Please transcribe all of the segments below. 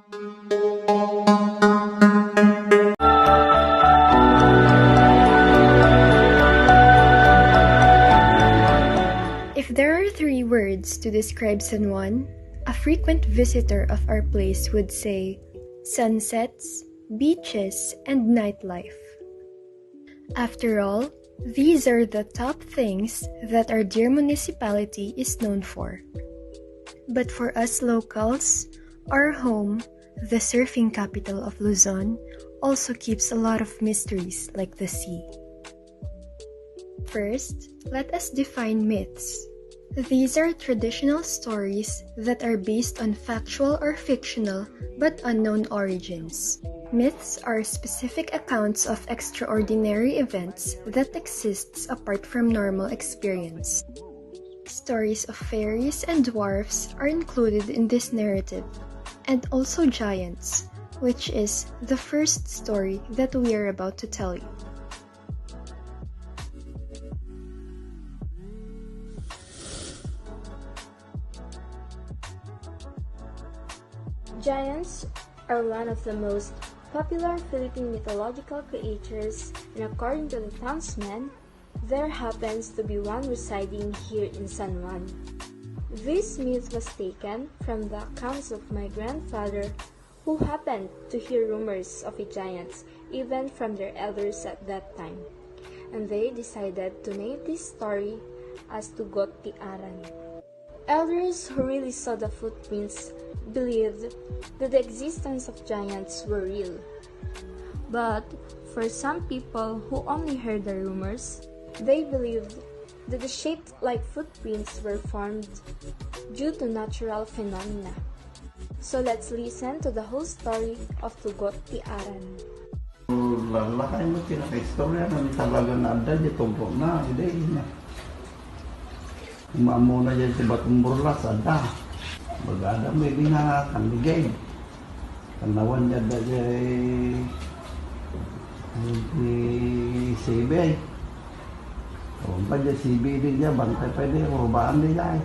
If there are three words to describe San Juan, a frequent visitor of our place would say sunsets, beaches, and nightlife. After all, these are the top things that our dear municipality is known for. But for us locals, our home, the surfing capital of Luzon, also keeps a lot of mysteries like the sea. First, let us define myths. These are traditional stories that are based on factual or fictional but unknown origins. Myths are specific accounts of extraordinary events that exists apart from normal experience. Stories of fairies and dwarfs are included in this narrative, and also giants, which is the first story that we are about to tell you. Giants are one of the most popular Philippine mythological creatures, and according to the townsmen, there happens to be one residing here in San Juan. This myth was taken from the accounts of my grandfather, who happened to hear rumors of a giant even from their elders at that time, and they decided to name this story as Tugot ti Aran. Elders who really saw the footprints believed that the existence of giants were real. But for some people who only heard the rumors, they believed that the shaped-like footprints were formed due to natural phenomena. So let's listen to the whole story of Tugot ti Aran. Lalakay mo kinaka-istorya ng talaga na ada di tungkol na ide niya. Umamo na dyan si Batong Burlas ada. Bagada may nga kandigay. Kanawan niya da dyan ni Sheribel. Kung pa dyan CB din dyan, bantay pa din, urubaan din dyan.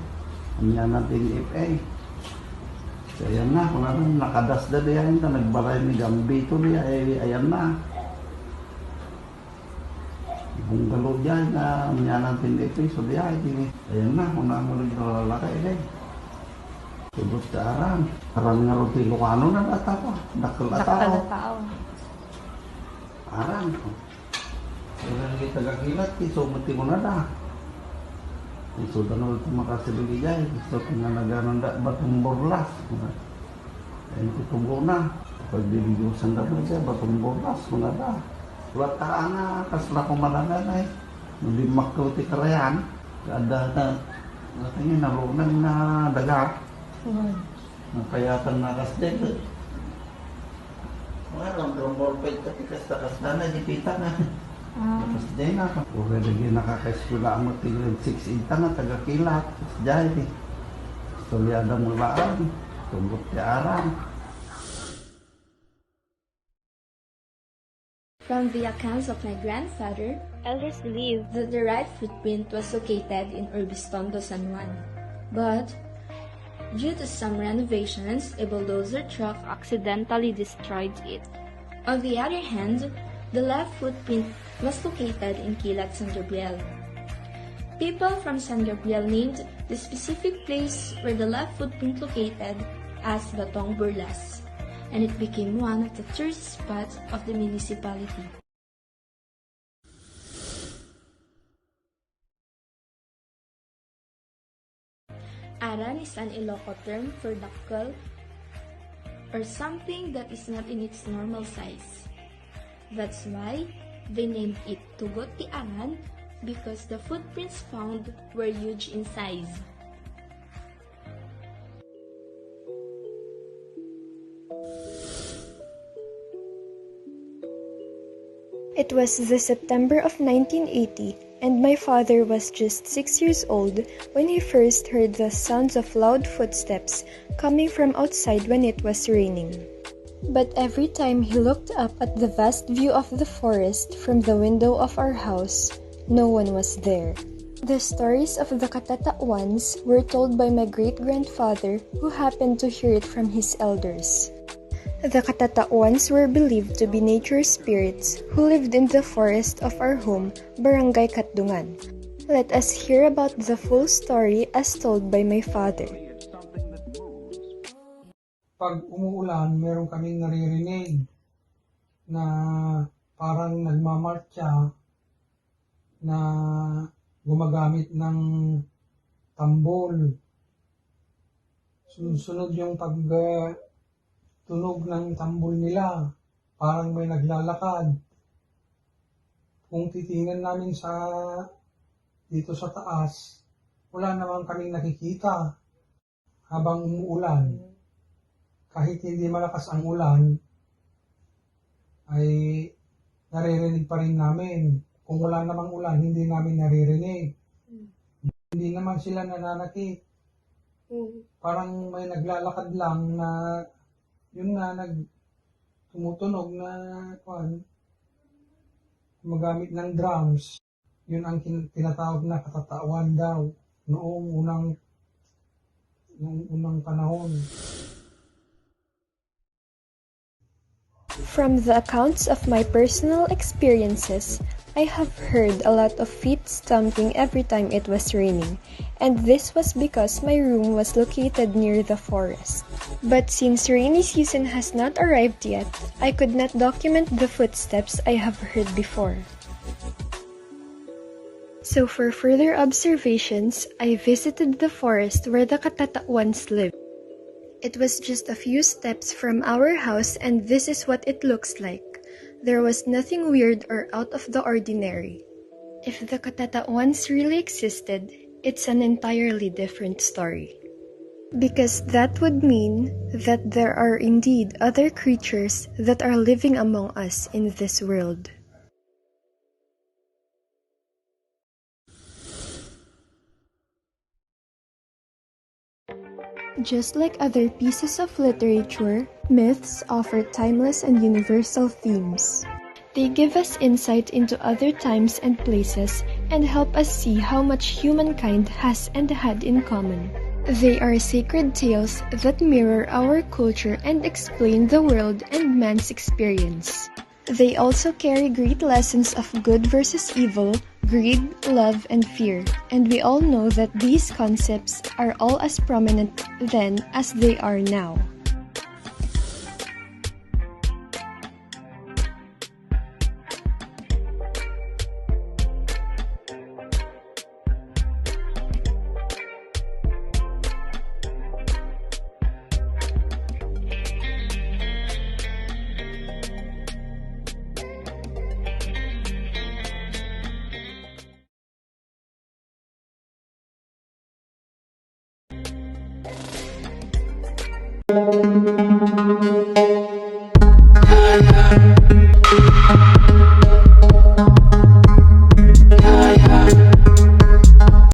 Kanya natin FA. So ayan na, kung ano, nakadas na diyan, nagbaray ni Gambito niya, ayan na. Bungalo dyan, kanya natin FA, so diyan, ayan na, kung ano naglalakay din. Tugot sa Aran. Aran nga rin Ilocano na nata pa. Dakal atao. Aran. Kaya nga tagakilat, isumati mo na da. Iso na ito makasibili dyan. Iso nga naganon da Batong Burlas. Ayan kitunggo na. Pag diligyusan na ba siya, Batong Burlas, mga da. Lataan na, kasla kumalangan ay. Nalimak ko ti karayan. Kada na, natangin nalunan na daga. Kayatan na kasdeg. Mga lang, tapi kasta na, dipita na. Kasdeg na. Kung lagi nakakaisula ang magtigil 6 inta na, tagakilat. Kasdeg. Tulyada mo laan. Tugot ti Aran. From the accounts of my grandfather, elders believed that the right footprint was located in Urbistondo, San Juan. But due to some renovations, a bulldozer truck accidentally destroyed it. On the other hand, the left footprint was located in Kilat, San Gabriel. People from San Gabriel named the specific place where the left footprint located as Batong Burlas, and it became one of the tourist spots of the municipality. Aran is an Ilocano term for dakkel, or something that is not in its normal size. That's why they named it Tugot ti Aran, because the footprints found were huge in size. It was the September of 1980, and my father was just 6 years old when he first heard the sounds of loud footsteps coming from outside when it was raining. But every time he looked up at the vast view of the forest from the window of our house, no one was there. The stories of the Katatawan were told by my great-grandfather, who happened to hear it from his elders. The Katatauans were believed to be nature spirits who lived in the forest of our home, Barangay Katdungan. Let us hear about the full story as told by my father. Pag umuulan, meron kaming naririnig na parang nagmamarcha na gumagamit ng tambol. Sunod-sunod yung tunog ng tambol nila, parang may naglalakad. Kung titingnan namin dito sa taas, wala naman kaming nakikita habang umuulan. Kahit hindi malakas ang ulan, ay naririnig pa rin namin. Kung wala namang ulan, hindi namin naririnig. Hindi naman sila nananakit. Parang may naglalakad lang na yun nga, tumutunog na gumagamit ng drums. Yun ang tinatawag na katatawan daw noong unang panahon. From the accounts of my personal experiences, I have heard a lot of feet stomping every time it was raining, and this was because my room was located near the forest. But since rainy season has not arrived yet, I could not document the footsteps I have heard before. So for further observations, I visited the forest where the Katatauans lived. It was just a few steps from our house, and this is what it looks like. There was nothing weird or out of the ordinary. If the Katatauans really existed, it's an entirely different story. Because that would mean that there are indeed other creatures that are living among us in this world. Just like other pieces of literature, myths offer timeless and universal themes. They give us insight into other times and places and help us see how much humankind has and had in common. They are sacred tales that mirror our culture and explain the world and man's experience. They also carry great lessons of good versus evil, greed, love, and fear, and we all know that these concepts are all as prominent then as they are now.